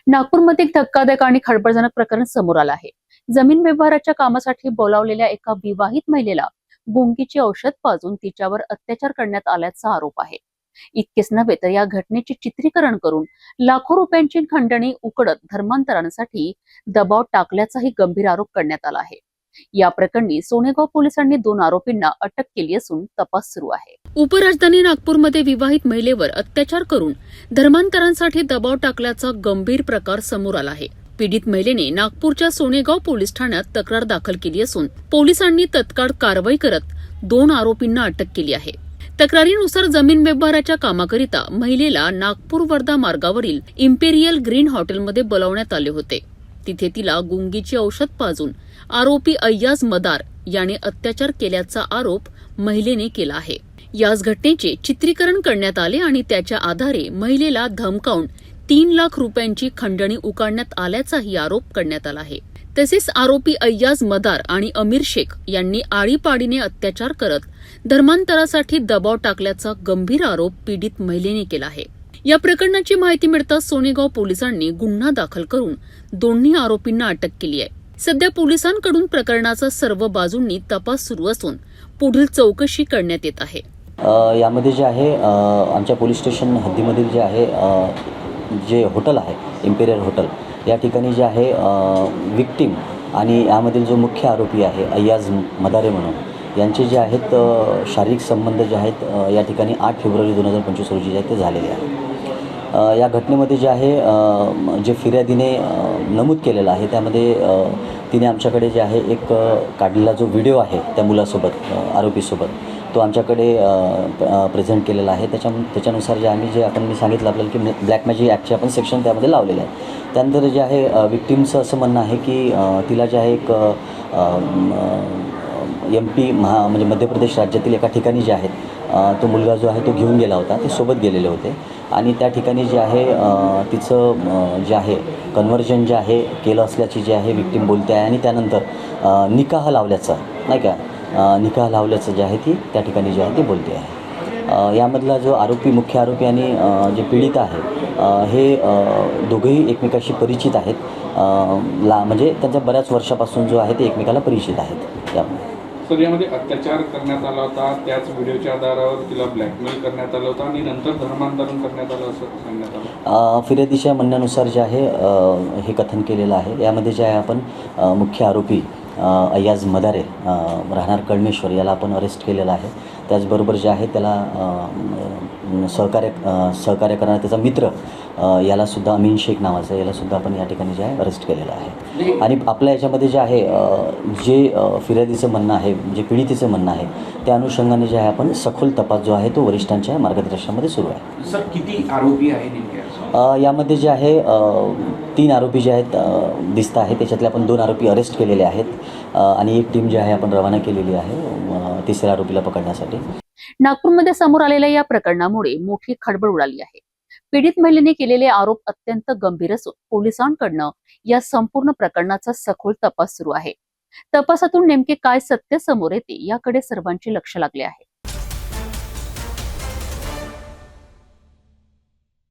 नागपूरमध्ये एक धक्कादायक आणि खळबळजनक प्रकरण समोर आलं आहे. जमीन व्यवहाराच्या कामासाठी बोलावलेल्या एका विवाहित महिलेला गुंगीचे औषध पाजून तिच्यावर अत्याचार करण्यात आल्याचा आरोप आहे. इतकेच नव्हे तर या घटनेचे चित्रीकरण करून लाखो रुपयांची खंडणी उकडत धर्मांतरांसाठी दबाव टाकल्याचाही गंभीर आरोप करण्यात आला आहे. या प्रकरणी सोनेगाव पोलिसांनी 2 आरोपींना अटक केली असून तपास सुरू आहे. उपराजधानी नागपूरमध्ये विवाहित महिलेवर अत्याचार करून धर्मांतरांसाठी दबाव टाकल्याचा गंभीर प्रकार समोर आला आहे. पीडित महिलेने नागपूरच्या सोनेगाव पोलीस ठाण्यात तक्रार दाखल केली असून पोलिसांनी तत्काळ कारवाई करत 2 आरोपींना अटक केली आहे. तक्रारीनुसार जमीन व्यवहाराच्या कामाकरिता महिलेला नागपूर वर्धा मार्गावरील इम्पेरियल ग्रीन हॉटेलमध्ये बोलावण्यात आले होते. तिथे तिला गुंगीचे औषध पाजून आरोपी अय्याज मदार याने अत्याचार केल्याचा आरोप महिलेने केला आहे. याच घटनेचे चित्रीकरण करण्यात आले आणि त्याच्या आधारे महिलेला धमकावून 3 लाख रुपयांची खंडणी उकाडण्यात आल्याचाही आरोप करण्यात आला आहे. तसेच आरोपी अय्याज मदार आणि अमीर शेख यांनी आळीपाळीने अत्याचार करत धर्मांतरासाठी दबाव टाकल्याचा गंभीर आरोप पीडित महिलेने केला आहे. या प्रकरणाची माहिती मिळताच सोनेगाव पोलिसांनी गुन्हा दाखल करून दोन्ही आरोपींना अटक केली आहे. सध्या पोलिसांकडून प्रकरणाचा सर्व बाजूंनी तपास सुरू असून पुढील चौकशी करण्यात येत आहे. यामध्ये जे आहे आमच्या पोलीस स्टेशन हद्दीमधील जे आहे जे हॉटेल आहे इम्पेरियल हॉटेल, या ठिकाणी जे आहे विक्टीम आणि यामधील जो मुख्य आरोपी आहे अय्याज मदारे म्हणून, यांचे जे आहेत शारीरिक संबंध जे आहेत या ठिकाणी 8 फेब्रुवारी 2025 रोजी जे आहेत ते झालेले आहेत. या घटनेमध्ये जे आहे जे फिर्यादीने नमूद केलेलं आहे त्यामध्ये तिने आमच्याकडे जे आहे एक काढलेला जो व्हिडिओ आहे त्या मुलासोबत आरोपीसोबत तो आमच्याकडे प्रेझेंट केलेला आहे. त्याच्यानुसार जे आम्ही आपण मी सांगितलं आपल्याला की ब्लॅक मॅजिक ॲक्टचे आपण सेक्शन त्यामध्ये लावलेले आहे. त्यानंतर जे आहे विक्टीमचं असं म्हणणं आहे की तिला जे आहे एक MP म्हणजे मध्य प्रदेश राज्यातील एका ठिकाणी जे आहेत तो मुलगा जो आहे तो घेऊन गेला होता, ते सोबत गेलेले होते आणि त्या ठिकाणी जे आहे तिचं जे आहे कन्व्हर्जन जे आहे केलं असल्याची जे आहे विक्टीम बोलते आहे आणि त्यानंतर निकाह लावल्याचं नाही का निकाह लावल्याचं जे आहे ती त्या ठिकाणी जे आहे ती बोलते आहे. यामधला जो आरोपी मुख्य आरोपी आणि जे पीडित आहे हे दोघेही एकमेकाशी परिचित आहेत. म्हणजे त्यांच्या बऱ्याच वर्षापासून जो आहे ते एकमेकाला परिचित आहेत. त्यामुळे सर यामध्ये अत्याचार करण्यात आला होता, त्याच व्हिडिओच्या आधारावर तिला ब्लॅकमेल करण्यात आलं होतं आणि नंतर धर्मांतरण करण्यात आलं असं सांगण्यात आलं. फिर्यादीच्या म्हणण्यानुसार जे आहे हे कथन केलेलं आहे. यामध्ये जे आहे आपण मुख्य आरोपी अय्याज मदारे राहणार कळमेश्वर याला आपण अरेस्ट केलेला आहे. त्याचबरोबर जे आहे त्याला सहकार्य करणारा त्याचा मित्र यालासुद्धा अमीन शेख नावाचा यालासुद्धा आपण या ठिकाणी जे आहे अरेस्ट केलेलं आहे. आणि आपल्या याच्यामध्ये जे आहे जे फिर्यादीचं म्हणणं आहे जे पीडितेचं म्हणणं आहे त्या अनुषंगाने जे आहे आपण सखोल तपास जो आहे तो वरिष्ठांच्या मार्गदर्शनामध्ये सुरू आहे. सर किती आरोपी आहे नेमके? यामध्ये जे आहे 3 आरोपी जे आहेत दिसत आहे. त्याच्यातले आपण 2 आरोपी अरेस्ट केलेले आहेत आणि एक टीम जी आहे आपण रवाना केलेली आहे 3ऱ्या आरोपीला पकडण्यासाठी. नागपूरमध्ये समोर आलेल्या या प्रकरणामुळे मोठी खळबळ उडाली आहे. पीडित महिलेने केलेले आरोप अत्यंत गंभीर असून पोलिसांकडनं या संपूर्ण प्रकरणाचा सखोल तपास सुरू आहे. तपासातून नेमके काय सत्य समोर येते याकडे सर्वांचे लक्ष लागले आहे.